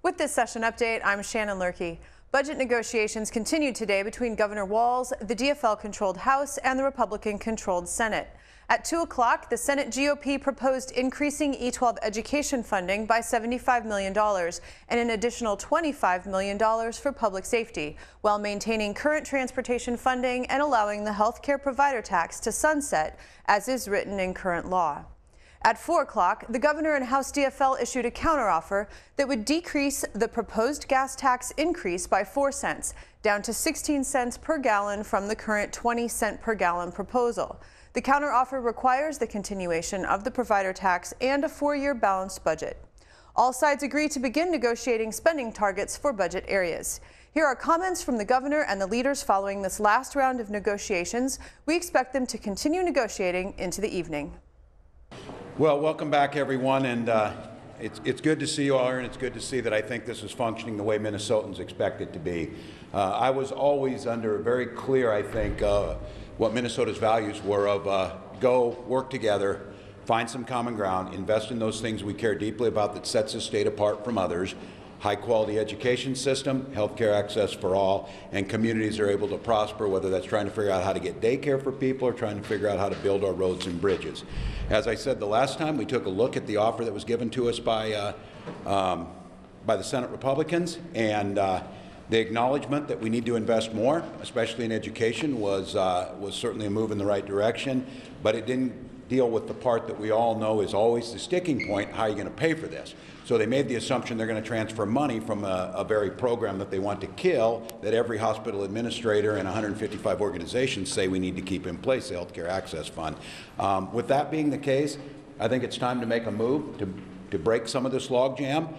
With this session update, I'm Shannon Lurkey. Budget negotiations continued today between Governor Walz, the DFL-controlled House, and the Republican-controlled Senate. At 2 o'clock, the Senate GOP proposed increasing E-12 education funding by $75 million and an additional $25 million for public safety, while maintaining current transportation funding and allowing the health care provider tax to sunset, as is written in current law. At 4 o'clock, the Governor and House DFL issued a counteroffer that would decrease the proposed gas tax increase by 4 cents, down to 16 cents per gallon from the current 20-cent per gallon proposal. The counteroffer requires the continuation of the provider tax and a 4-year balanced budget. All sides agree to begin negotiating spending targets for budget areas. Here are comments from the governor and the leaders following this last round of negotiations. We expect them to continue negotiating into the evening. Well, welcome back, everyone, and it's good to see you all here, and it's good to see that I think this is functioning the way Minnesotans expect it to be. I was always under very clear, I think, what Minnesota's values were of go, work together, find some common ground, invest in those things we care deeply about that sets this state apart from others. High-quality education system, healthcare access for all, and communities are able to prosper, whether that's trying to figure out how to get daycare for people or trying to figure out how to build our roads and bridges. As I said the last time, we took a look at the offer that was given to us by the Senate Republicans, and the acknowledgement that we need to invest more, especially in education, was certainly a move in the right direction, but it didn't deal with the part that we all know is always the sticking point: how are you going to pay for this? So they made the assumption they're going to transfer money from a very program that they want to kill, that every hospital administrator and 155 organizations say we need to keep in place, the Healthcare Access Fund. With that being the case, I think it's time to make a move to break some of this logjam,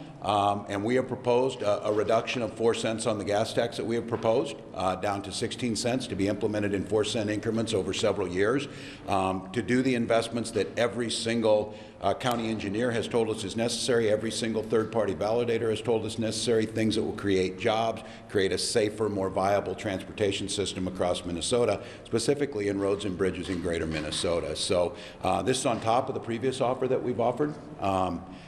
and we have proposed a reduction of 4 cents on the gas tax that we have proposed, down to 16 cents to be implemented in 4-cent increments over several years, to do the investments that every single county engineer has told us is necessary, every single third-party validator has told us necessary, things that will create jobs, create a safer, more viable transportation system across Minnesota, specifically in roads and bridges in greater Minnesota. So this is on top of the previous offer that we've offered.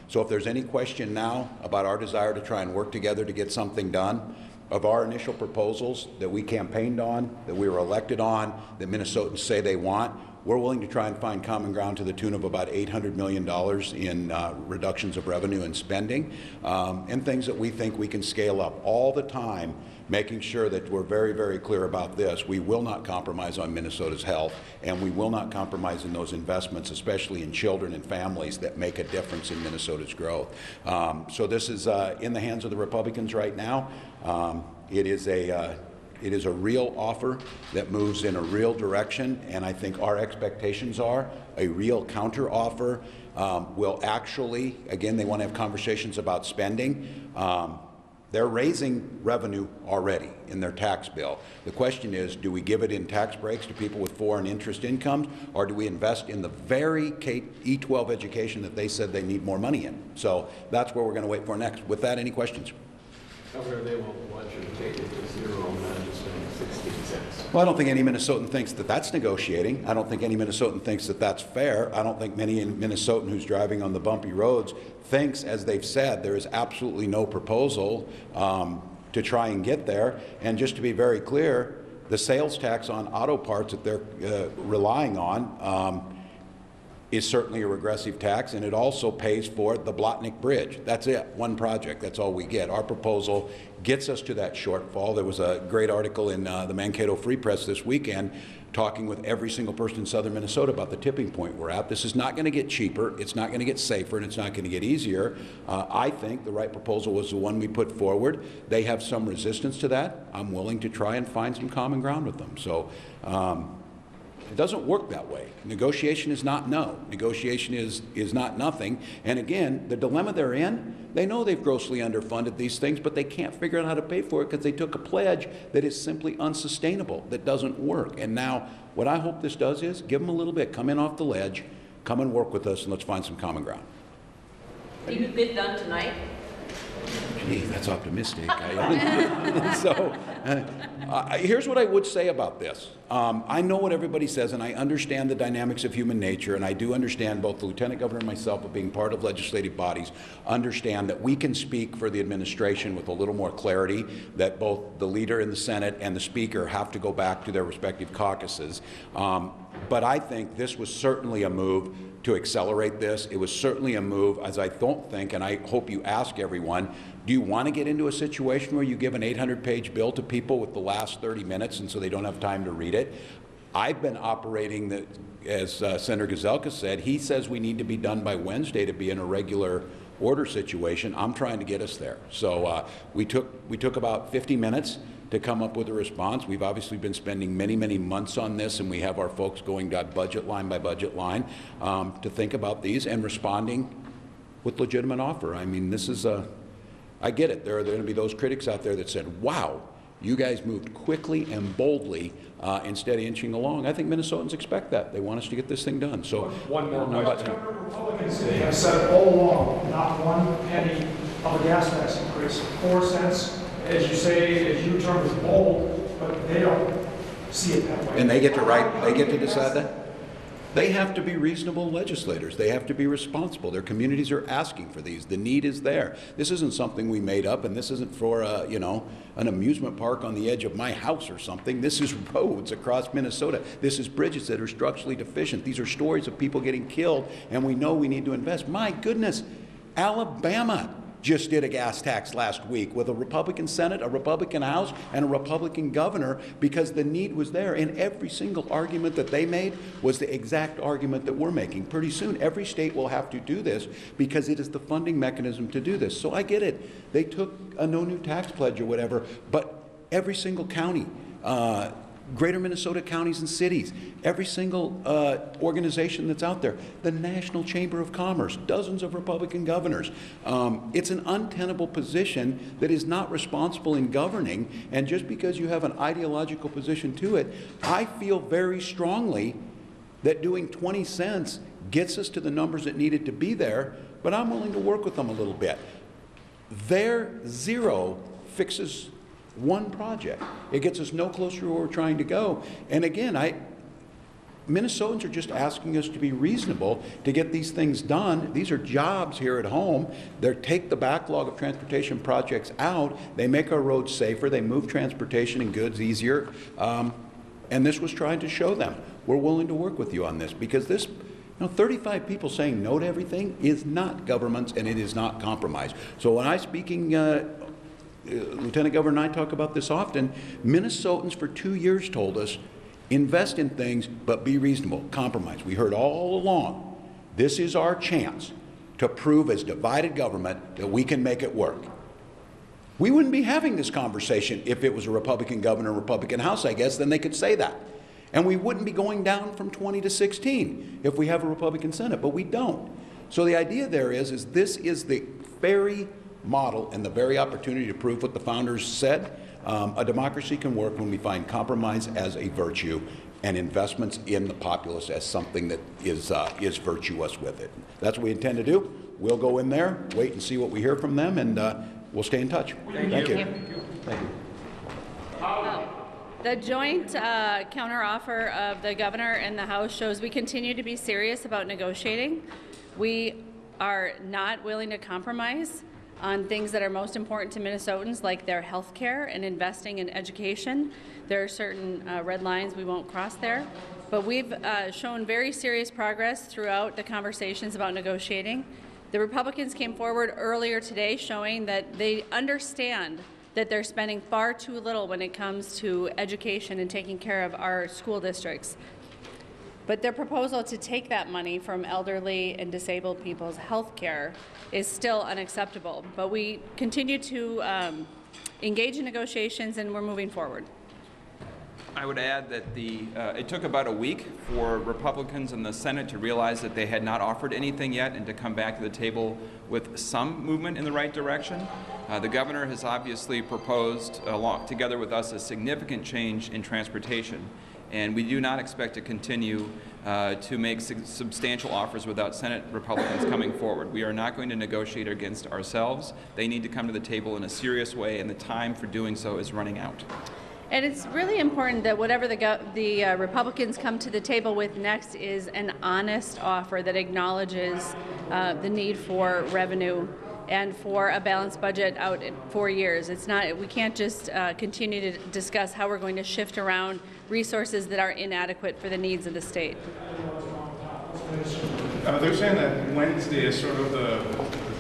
So if there's any question now about our desire to try and work together to get something done, of our initial proposals that we campaigned on, that we were elected on, that Minnesotans say they want, we're willing to try and find common ground to the tune of about $800 million in reductions of revenue and spending, and things that we think we can scale up all the time, making sure that we're very, very clear about this. We will not compromise on Minnesota's health, and we will not compromise in those investments, especially in children and families that make a difference in Minnesota's growth. So this is in the hands of the Republicans right now. It is a real offer that moves in a real direction, and I think our expectations are a real counter offer will actually, again, they want to have conversations about spending. They're raising revenue already in their tax bill. The question is, do we give it in tax breaks to people with foreign interest incomes, or do we invest in the very E-12 education that they said they need more money in? So that's where we're going to wait for next. With that, any questions? Governor, they will want you to take it to zero, not just 16 cents. Well, I don't think any Minnesotan thinks that that's negotiating. I don't think any Minnesotan thinks that that's fair. I don't think many Minnesotan who's driving on the bumpy roads thinks, as they've said, there is absolutely no proposal to try and get there. And just to be very clear, the sales tax on auto parts that they're relying on is certainly a regressive tax, and it also pays for the Blotnick Bridge. That's it, one project, that's all we get. Our proposal gets us to that shortfall. There was a great article in the Mankato Free Press this weekend talking with every single person in southern Minnesota about the tipping point we're at. This is not going to get cheaper, it's not going to get safer, and it's not going to get easier. I think the right proposal was the one we put forward. They have some resistance to that. I'm willing to try and find some common ground with them. So it doesn't work that way. Negotiation is not no. Negotiation is not nothing. And again, the dilemma they're in, they know they've grossly underfunded these things, but they can't figure out how to pay for it because they took a pledge that is simply unsustainable, that doesn't work. And now what I hope this does is give them a little bit, come in off the ledge, come and work with us, and let's find some common ground. Can you bid done tonight? Hey, that's optimistic. Here's what I would say about this. I know what everybody says, and I understand the dynamics of human nature, and I do understand, both the Lieutenant Governor and myself, of being part of legislative bodies, understand that we can speak for the administration with a little more clarity, that both the leader in the Senate and the Speaker have to go back to their respective caucuses. But I think this was certainly a move to accelerate this. It was certainly a move, as I don't think, and I hope you ask everyone, do you want to get into a situation where you give an 800-page bill to people with the last 30 minutes and so they don't have time to read it? I've been operating, as Senator Gazelka said, he says we need to be done by Wednesday to be in a regular order situation. I'm trying to get us there. So we took about 50 minutes to come up with a response. We've obviously been spending many, many months on this, and we have our folks going down budget line by budget line to think about these and responding with legitimate offer. I mean, this is I get it. There are going to be those critics out there that said, wow, you guys moved quickly and boldly instead of inching along. I think Minnesotans expect that. They want us to get this thing done. So one more question. Republicans have said all along, not one penny of a gas tax increase, 4 cents. As you say, as you term is bold, but they don't see it that way. And they get to decide that? They have to be reasonable legislators. They have to be responsible. Their communities are asking for these. The need is there. This isn't something we made up, and this isn't for an amusement park on the edge of my house or something. This is roads across Minnesota. This is bridges that are structurally deficient. These are stories of people getting killed, and we know we need to invest. My goodness, Alabama just did a gas tax last week with a Republican Senate, a Republican House, and a Republican governor, because the need was there. And every single argument that they made was the exact argument that we're making. Pretty soon, every state will have to do this because it is the funding mechanism to do this. So I get it. They took a no new tax pledge or whatever, but every single county, greater Minnesota counties and cities, every single organization that's out there, the National Chamber of Commerce, dozens of Republican governors. It's an untenable position that is not responsible in governing, and just because you have an ideological position to it, I feel very strongly that doing 20 cents gets us to the numbers that needed to be there, but I'm willing to work with them a little bit. Their zero fixes one project. It gets us no closer to where we're trying to go. And again, Minnesotans are just asking us to be reasonable to get these things done. These are jobs here at home. They take the backlog of transportation projects out. They make our roads safer. They move transportation and goods easier. And this was trying to show them we're willing to work with you on this, because this, 35 people saying no to everything is not government, and it is not compromise. So when I'm speaking, Lieutenant Governor and I talk about this often, Minnesotans for 2 years told us, invest in things, but be reasonable, compromise. We heard all along, this is our chance to prove as divided government that we can make it work. We wouldn't be having this conversation if it was a Republican governor, Republican House, I guess, then they could say that. And we wouldn't be going down from 20 to 16 if we have a Republican Senate, but we don't. So the idea there is this is the very model and the very opportunity to prove what the founders said. A democracy can work when we find compromise as a virtue and investments in the populace as something that is virtuous with it. That's what we intend to do. We'll go in there, wait and see what we hear from them, and we'll stay in touch. Thank you. Thank you. The joint counteroffer of the governor and the House shows we continue to be serious about negotiating. We are not willing to compromise on things that are most important to Minnesotans, like their health care and investing in education. There are certain red lines we won't cross there. But we've shown very serious progress throughout the conversations about negotiating. The Republicans came forward earlier today showing that they understand that they're spending far too little when it comes to education and taking care of our school districts. But their proposal to take that money from elderly and disabled people's health care is still unacceptable. But we continue to engage in negotiations, and we're moving forward. I would add that it took about a week for Republicans in the Senate to realize that they had not offered anything yet and to come back to the table with some movement in the right direction. The governor has obviously proposed, together with us, a significant change in transportation. And we do not expect to continue to make substantial offers without Senate Republicans coming forward. We are not going to negotiate against ourselves. They need to come to the table in a serious way, and the time for doing so is running out. And it's really important that whatever the Republicans come to the table with next is an honest offer that acknowledges the need for revenue and for a balanced budget out in 4 years. It's not, we can't just continue to discuss how we're going to shift around resources that are inadequate for the needs of the state. They're saying that Wednesday is sort of the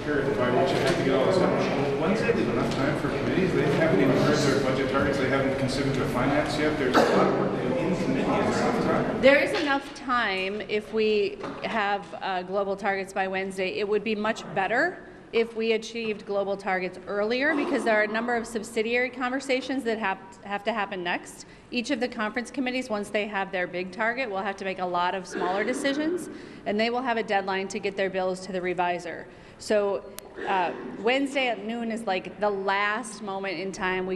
period by which you have to get all this done. Wednesday, there's enough time for committees. They haven't even heard their budget targets. They haven't considered their finance yet. There's a lot of work to do in committee. Is there enough time? There is enough time if we have global targets by Wednesday. It would be much better if we achieved global targets earlier, because there are a number of subsidiary conversations that have to happen next. Each of the conference committees, once they have their big target, will have to make a lot of smaller decisions, and they will have a deadline to get their bills to the reviser. So Wednesday at noon is like the last moment in time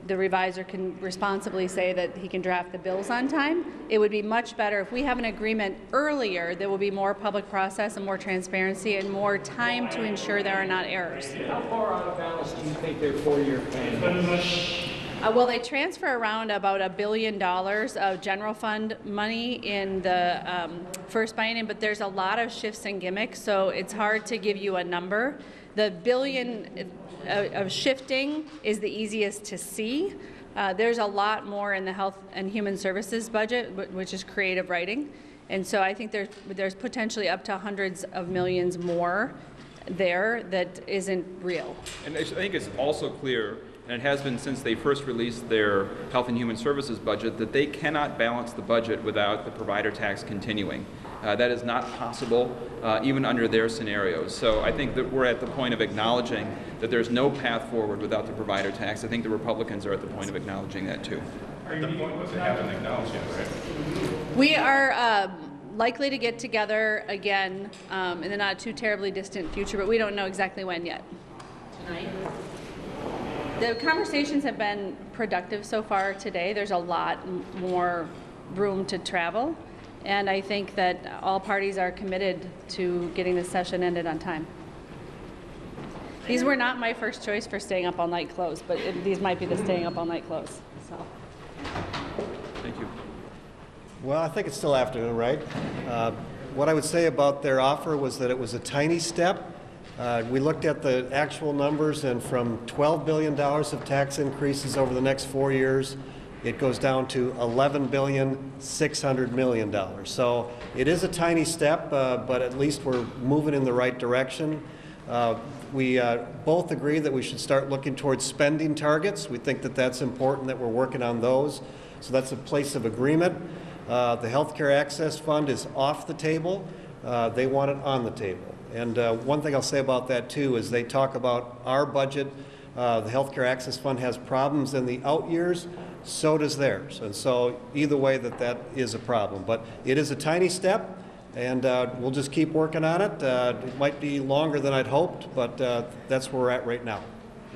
the reviser can responsibly say that he can draft the bills on time. It would be much better if we have an agreement earlier. There will be more public process and more transparency and more time to ensure there are not errors. How far out of balance do you think their 4-year plan is? Well, they transfer around about $1 billion of general fund money in the first biennium, but there's a lot of shifts and gimmicks, so it's hard to give you a number. The billion of shifting is the easiest to see. There's a lot more in the Health and Human Services budget, which is creative writing, and so I think there's potentially up to hundreds of millions more there that isn't real. And I think it's also clear, and it has been since they first released their Health and Human Services budget, that they cannot balance the budget without the provider tax continuing. That is not possible even under their scenarios. So I think that we're at the point of acknowledging that there's no path forward without the provider tax. I think the Republicans are at the point of acknowledging that too. At the point was they haven't acknowledged yet, right? We are likely to get together again in the not too terribly distant future, but we don't know exactly when yet. Tonight? The conversations have been productive so far today. There's a lot more room to travel, and I think that all parties are committed to getting this session ended on time. These were not my first choice for staying up all night close, but these might be the staying up all night close. So. Thank you. Well, I think it's still afternoon, right? What I would say about their offer was that it was a tiny step. We looked at the actual numbers, and from $12 billion of tax increases over the next 4 years, it goes down to $11.6 billion. So it is a tiny step, but at least we're moving in the right direction. We both agree that we should start looking towards spending targets. We think that that's important, that we're working on those. So that's a place of agreement. The Healthcare Access Fund is off the table. They want it on the table. And one thing I'll say about that too is they talk about our budget. The Healthcare Access Fund has problems in the out years, so does theirs. And so either way that is a problem. But it is a tiny step, and we'll just keep working on it. It might be longer than I'd hoped, but that's where we're at right now.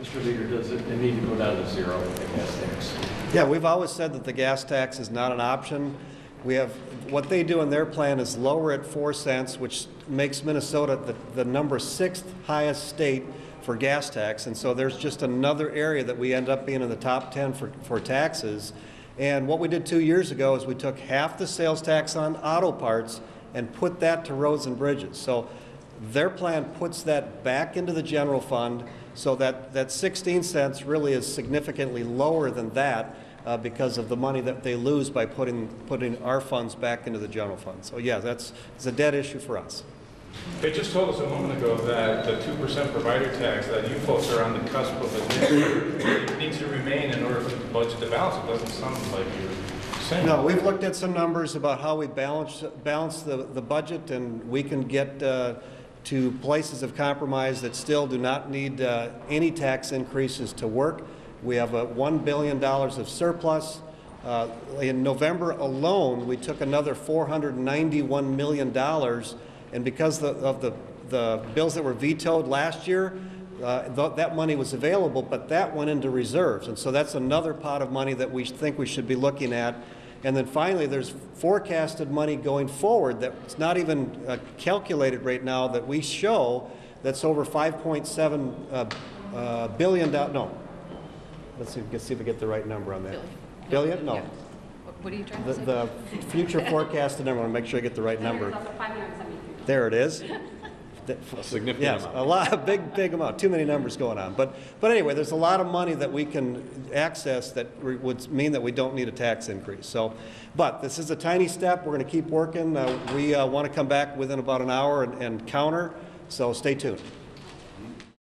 Mr. Leader, does it need to go down to zero with the gas tax? Yeah, we've always said that the gas tax is not an option. We have, what they do in their plan is lower it 4 cents, which makes Minnesota the number 6th highest state for gas tax. And so there's just another area that we end up being in the top 10 for taxes. And what we did 2 years ago is we took half the sales tax on auto parts and put that to roads and bridges. So their plan puts that back into the general fund, so that 16 cents really is significantly lower than that. Because of the money that they lose by putting our funds back into the general fund. So yeah, it's a dead issue for us. They just told us a moment ago that the 2% provider tax, that you folks are on the cusp of it needs to remain in order for the budget to balance. It doesn't sound like you're saying. No, we've looked at some numbers about how we balance the budget, and we can get to places of compromise that still do not need any tax increases to work. We have $1 billion of surplus. In November alone, we took another $491 million, and because of the bills that were vetoed last year, that money was available, but that went into reserves, and so that's another pot of money that we think we should be looking at. And then finally, there's forecasted money going forward that's not even calculated right now that we show that's over $5.7 billion. No. Let's see if we get the right number on that. Billion? No. Yeah. What are you trying to say? The future forecasted number. I want to make sure I get the right number. There it is. A significant yes, amount. a lot, big amount. Too many numbers going on. But anyway, there's a lot of money that we can access that would mean that we don't need a tax increase. So, but this is a tiny step. We're going to keep working. We want to come back within about an hour and counter. So stay tuned.